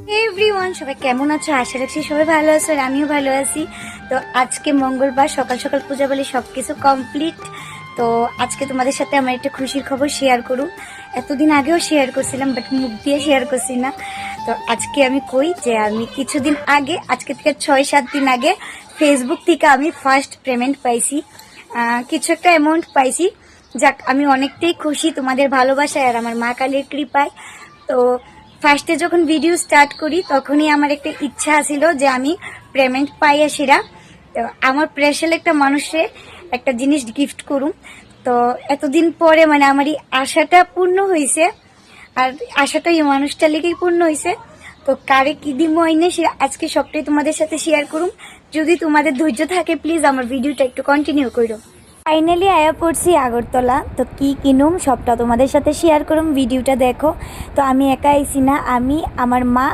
Everyone, সবাই কেমন আছো? আশা রাখছি সবাই ভালো আছো আর আমিও ভালো আছি। তো আজকে মঙ্গলবার, সকাল সকাল পূজা বলে সবকিছু কমপ্লিট। তো আজকে তোমাদের সাথে আমার একটা খুশির খবর শেয়ার করুন। এতদিন আগেও শেয়ার করছিলাম, বাট মুখ দিয়ে শেয়ার করছি না। তো আজকে আমি কই যে আমি কিছুদিন আগে, আজকে থেকে 6-7 দিন আগে ফেসবুক থেকে আমি ফার্স্ট পেমেন্ট পাইছি। কিছু একটা অ্যামাউন্ট পাইছি। যাক, আমি অনেকটাই খুশি তোমাদের ভালোবাসায় আর আমার মা কালীর কৃপায়। তো ফার্স্টে যখন ভিডিও স্টার্ট করি তখনই আমার একটা ইচ্ছা ছিল যে আমি পেমেন্ট পাইয়া সেরা তো আমার স্পেশাল একটা মানুষে একটা জিনিস গিফট করুম। তো এতদিন পরে মানে আমার এই আশাটা পূর্ণ হয়েছে, আর আশাটা এই মানুষটা লেগেই পূর্ণ হয়েছে। তো কারে কি দিব আইনে সে আজকে সবটাই তোমাদের সাথে শেয়ার করুম। যদি তোমাদের ধৈর্য থাকে প্লিজ আমার ভিডিওটা একটু কন্টিনিউ করো। ফাইনালি আয়া পড়ছি আগরতলা। তো কি কিনুম সবটা তোমাদের সাথে শেয়ার করুম, ভিডিওটা দেখো। তো আমি একা আইছি না, আমি, আমার মা